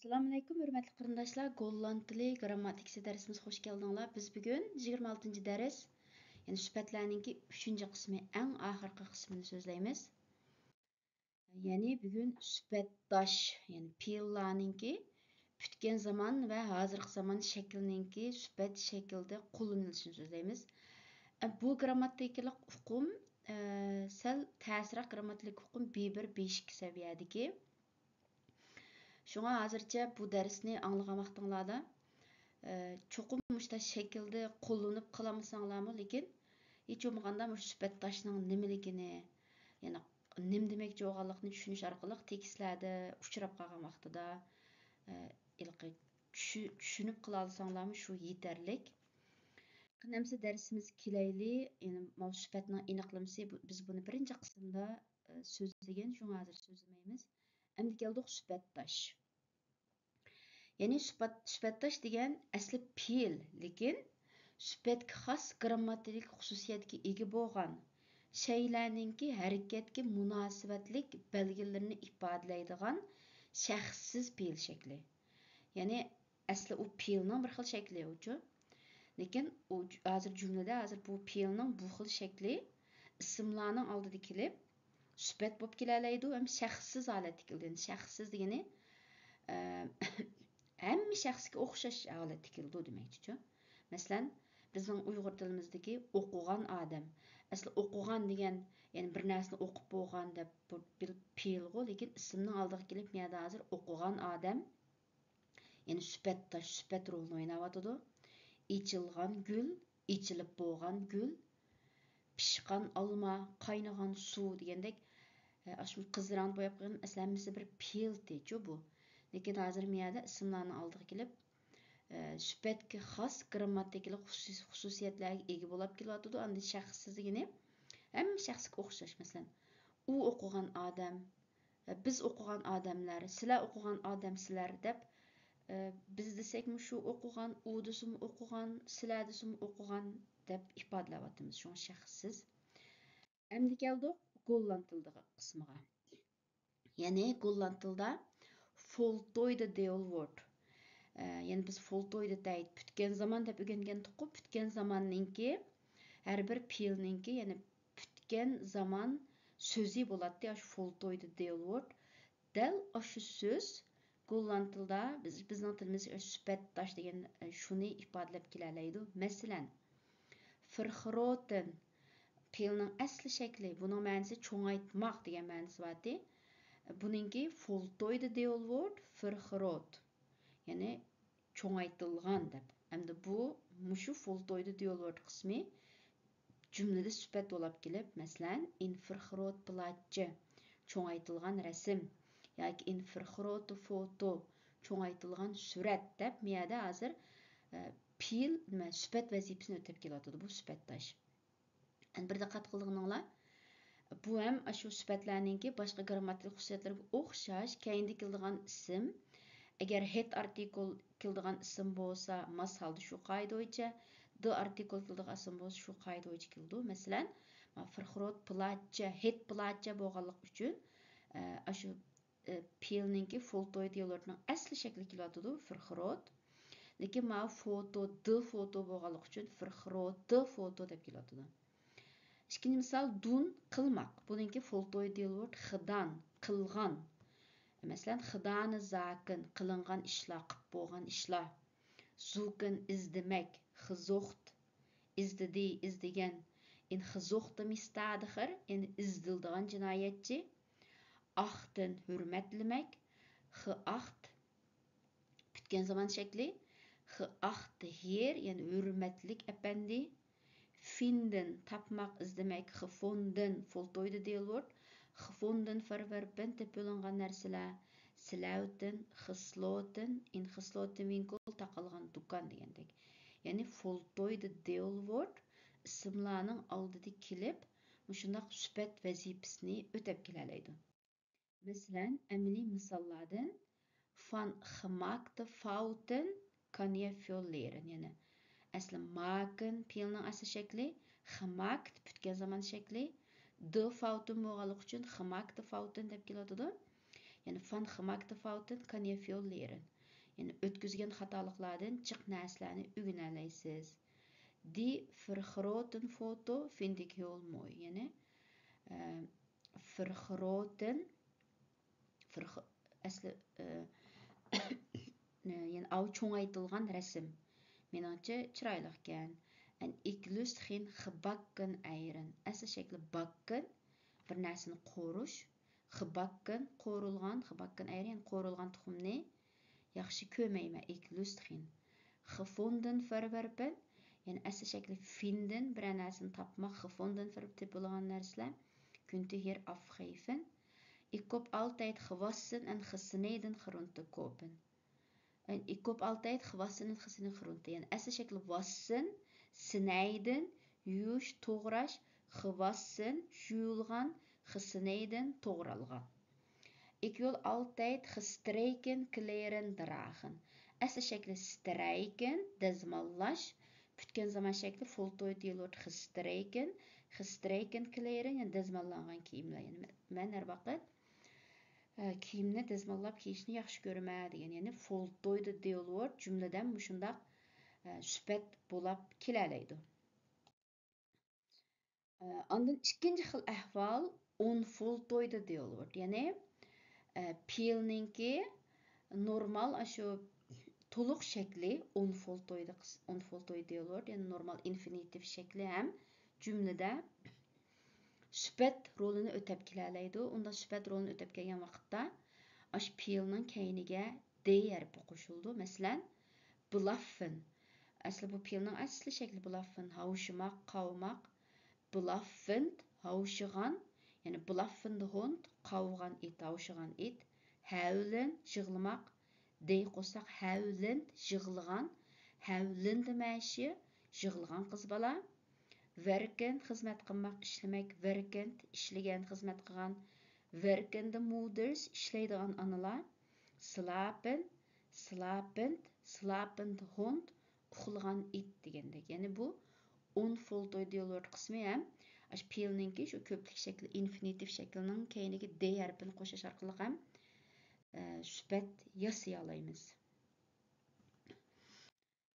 Assalamu alaykum, hörmətli qarindaşlar. Golland dili grammatikasi dərsimizə xoş gəldinglar. Biz bugün 26-cı dərs, yəni sübətlərninki 3-cü qismi, ən axırqı qismini sözləyimiz. Yəni bugün sübətdaş, yəni fe'illarninki pütken zaman və hazırqı zaman şəklininki sübət şəkildə kullanılışını sözləyimiz. Bu grammatikalik uqum səl təsiraq grammatikalik uqum B1, B2 səviyyədəki. Şuna hazırca bu dersini anlığan vaqtinglarda çoxum muşta şekilde kullanıp qılamısanglarmı, lekin hiç olmaganda muş sübətdaşның nimeligini, yani nim demek joğanlıqni düşünüş arqılıq tekstlerde uçurap qalğan vaqtida düşünüp qıla alsanglarmı şu yeterlik. Qanamsa dersimiz kileyli, yani mal sübətning aniqlaması biz bunu birinci qismda sözlegen, şuna hazır sözlemeyimiz. Əmdi keldik sübətdaş. Yani sübətdaş degan asli fe'il, lekin sübətga xos grammatik xususiyatga ega bo'lgan şeylarninki harakatga munosabatlik belgilarini ifodalaydigan shaxssiz fe'il shakli. Yani asli u fe'ilning bir xil shakli uchu. Lekin hozir jumlada bu fe'ilning bu xil shakli ismlarning oldida kelib sübət bo'lib kelalaydi ham shaxssiz holatda keldi. Shaxssiz degani hamma shaxsga o'xshash holatda keldi demakchi. Masalan, bizning Uyg'ur tilimizdagi o'qigan odam. Asli o'qigan degan, yani bir narsani o'qib bo'lgan deb bir fe'il-ku, lekin ismning oldiga kelib menda hozir o'qigan odam, yani sübətdaş, sübət rolini o'ynayotidi. İçilgan gül, içilib bo'lgan gül, pishqan olma, qaynagan suv degandek shu qizarang bo'yab qo'ygan aslamisi bir fe'il bu. Lekin hozir miyada ismlarning oldiga kelib sübətga xos grammatikalik xususiyatlarga ega bo'lib kelyotidi. Anda shaxssizligini hamma shaxsga o'xshash. Masalan, u o'qigan odam, biz o'qigan odamlar, sizlar o'qigan odamsizlar deb biz desakmi shu o'qigan, u desimi o'qigan, sizlar desimi o'qigan deb ifodalayapmiz. Shu shaxssiz. Endi keldik Golland tilidagi qismiga. Yani Golland tilida foltoyda deal word. Yani biz foltoyda deyit pütken zaman deb öğrengendik. Pütken zamanninki her bir fe'ilninki, yani pütken zaman sözü bo'ladi. Aş foltoyda deal word. Del aşı söz Golland tilida bizning tilimizda sübətdaş degan shuni ifodalab kelalaydi. Masalan, vergroten fe'ilning asli shakli, buning ma'nosi cho'ngaytmoq degan ma'nosi bor. Buningki voltooide deelwoord vergroot. Yani çoğaytılgan deb. Endi bu mushu voltooide deelwoord qismi cümlede sübət olab kelib, masalan, in vergroot plaatje, çoğaytılgan resim, yoki in vergroot foto, çoğaytılgan surat deb miyada hozir fe'il sübət vazifasini o'tab keladi bu sübətdaş. Endi bir diqqat qilinglar. Bu hem şu sübətlərninki başqa grammatik xususiyatlarga o'xshash keyinda keladigan ism. Agar het artikul keladigan ism bo'lsa, mas holda shu qoida bo'yicha, d artikul keladigan ism bo'lsa, shu qoida bo'yicha keldi. Masalan, vergroot plaatje, het plaatje bo'lganlik uchun shu fe'ilninki voltooide deelwoordning asli shakli keladi, vergroot. Lekin ma foto, d foto bo'lganlik uchun vergroot d foto deb keladi. İkinci misal dun qılmaq. Bununki voltooide deelwoord gedaan, qılğan. Mesela gedane zaken, qılınğan işlar, qıp bolğan işlar. Zoeken izdemek, gezocht, izdedi, izdegen. In gezochte misdadiger, in izdildigan cinayetçi. Achten, hürmetlemek. Geacht, pütken zaman şekli. Geachte heer, yani hürmetlik efendi. Vinden, tapmak, izlemek, gevonden, voltooide deelwoord. Gevonden verwerpen, tepulangan narsalar. Sluiten, gesloten, in gesloten winkel, taqalgan dukan degandek. Yani voltooide deelwoord ismlarning oldida kelib, shundoq sübət vazifasini o'tab kelalaydi. Masalan, amaliy misollardan van gemaakte fouten kan je veel leren. Yani asli maken fe'ilning asli shakli, gemaakt pütken zaman shakli, de fouten bo'lganligi uchun gemaakte fouten deb keladi. Yani van gemaakte fouten kan je veel leren. Yani ötküzgen hatalıklardan çık näslerini ügüneleysiz. Die vergroten foto vind ik heel mooi. Yani vergroten asli yani av çoğaytılgan resim. Menimce çıraylık ekan. En ik lust geen gebakken eieren. Asli şekli bakken bir näsini qoruş. Gebakken, qorulgan, gebakken eieren, yani qorulgan tuxumni yaxshi ko'mayman. Ik lust geen. Gevonden verwerpen. Yani asli şekli finden bir näsini tapmak, gevonden verwerpen bo'lgan narsalar. Kunt u hier afgeven. Ik koop altijd gewassen en gesneden groenten kopen. En ik koop altijd gewassen en gesneden groenten. Yani asli şekli wassen, snijden, yuş, to'g'rash, gewassen, juyulgan, gesneden, to'g'ralgan. Ik wil altijd gestreken kleren dragen. Asli şekli strijken, dezmallash, pütken zaman şekli voltooid deel wordt gestreken, gestreken kleren, yani dezmallangan kiyimler. Yani ben her vakit kiyimni dezmallab kiyishni yaxshi ko'rmaydigan, ya'ni voltooid deel wordt jumladan mushundaq süpet bo'lib kelalaydi. Ondan ikkinchi xil ahvol unvoltooid deel wordt. Ya'ni peelninki normal shu to'liq shakli unvoltooid deel wordt. Yani normal infinitiv shakli ham jumlada süpet rolunu ötep kelalaydi. Onda süpet rolunu ötep kelgan vaqtda aş peelning keyniga d harfi qo'shildi. Masalan, bluffen. Asli bu peelning asli shakli bluffen, havuşmak, qavmaq. Bluffend, havuşıgan, yani bluffen de hund, qavgan it, havuşıgan it. Howlen, jığlamaq. D qo'shsak howlen, jığılgan. Howlen demäşi, jığılgan qız bala. Werken, xizmat qilmak, ishlamak, werkend, ishlagan, xizmat qilgan. Werkende moeders, ishlaydigan onalar. Slapen, slapend, slapend hond, uxlagan it degandek. Yani bu unvoltooid deel wordt qismi ham ash peelninki shu ko'plik shakli infinitiv shaklining keyniga d harfini qo'shish orqali ham süpet yasay olamiz.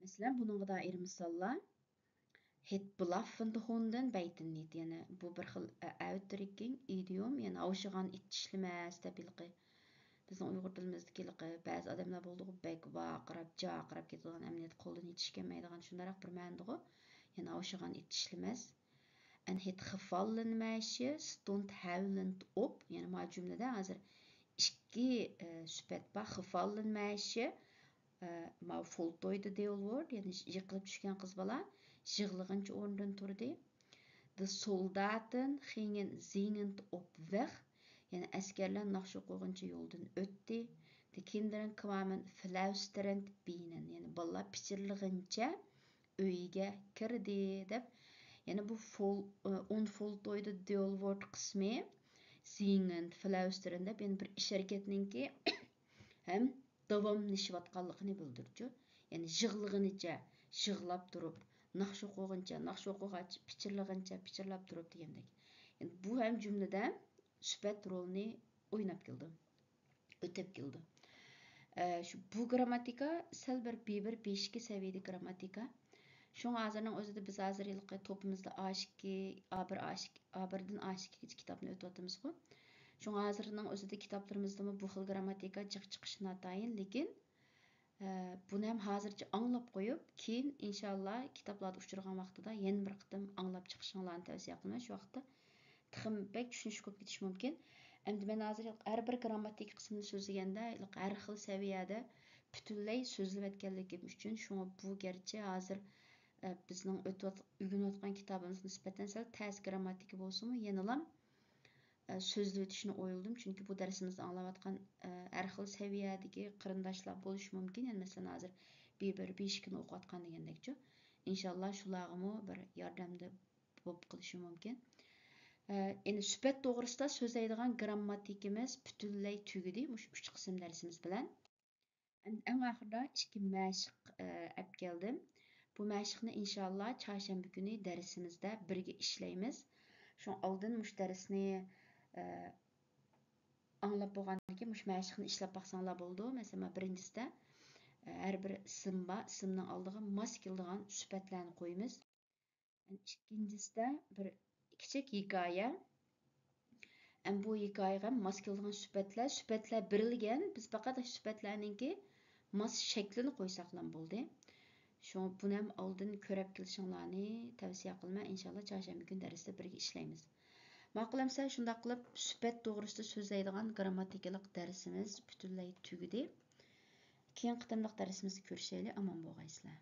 Masalan, buningga doir misollar het blaffende honden bijten niet. Yani bu bir xil uitdrukking, idiom, yani avşıgan it tishlimas deb ilqi. Bizning Uyg'ur tilimizdagi ba'zi odamlar bo'ldi, bek vaqirab, jaqirab ketadigan, emniyet qo'ldan yetishganmaydigan shundaroq bir ma'noda. Yani avşıgan it tishlimas. En het gevallen meisje stond huilend op. Yani ma cümlede hazır ikki süpet bor. Gevallen meisje ma voltooid deel wordt. Yani yiqilib tushgan qiz bola yig'lig'incha o'rnidan turdi. De soldaten gingen zingend op weg. Yani askerler naqsh o'qiguncha yo'ldan o'tdi. De kinderen kwamen fluisterend binnen. Yani bolalar pichirlig'incha uyga kirdi deb. Yani bu unvoltooid deel wordt qismi zingend, fluisterend deb yani bir ish harakatninki ham davomlashayotganligini bildirdi. Yani yig'lig'inicha yig'lab turib, naqsh o'qiguncha, naqsh o'qigach, pichirlab turib degandek. Yani bu ham jumlada süpet rolini o'ynab keldi, o'tab keldi. Şu bu grammatika sal bir beshki saviyada grammatika. Şoň hazırның özüde biz hazır ýylky topumyzda A2, A1, A1-dan A2 kitapny ötüwatymyz go. Şoň hazırның özüde kitaplarymyzda bu xil grammatika jyk çykyşyna ataýyn, lekin bunu hem hazırça anlap koyup, keyin inşallah kitaplarda uçurgan wagtda ýene bir qytym anlap çykyşyňlaryny täwsiýe kılman. Şu wagtda tyxym bek düşünüş köp gitiş mümkin. Endi men hazır her bir grammatik kısmını sözlegende her xil seviyede bütünley sözlep etkenligim üçin şoňa bu gerçi hazır bizning öýgünýotgan kitabymyz nisbeten sal täs grammatiki bolsunmy, ýenelam sözlep etişini oýuldum. Çünki bu dersimizde anlavatkan her xil seviyedeki kırındaşlar boluş mümkin. Yani mesela hazır bir beşikini okuatkan degendekçi. İnşallah şulağımı bir yardımda bolup kılışı mümkin. Yani süpet doğrusunda sözleydiğen grammatikimiz bütünley tügüdi. Muş 3 kısım dersimiz bilen. En ahırda 2 məşq ep geldim. Bu məşqni inşallah çarşamba günü dersimizde birge işleyimiz. Şu aldın muş dersini anglab bo'lgandan keyin mush mashqni ishlab baqsanglar bo'ldi. Masalan, birinchisida har bir ism bor, ismning oldiga mos keladigan sifatlarni qo'yamiz. Ikkinchisida bir kichik hikoya. Bu hikoyaga mos keladigan sifatlar berilgan. Biz faqat sifatlarninki mos shaklini qo'ysaqlar bo'ldi. Shu buni ham oldin ko'rib kelishinglarni tavsiya qilaman. Inshaalloh chorshanba kun darsda birga ishlaymiz. Ma'qulamsa shunday qilib sifat to'g'risida so'zlaydigan grammatikalik darsimiz butunlay tugadi. Keyin qitimliq darsimizda ko'rishaylik. Omon bo'lgaysizlar.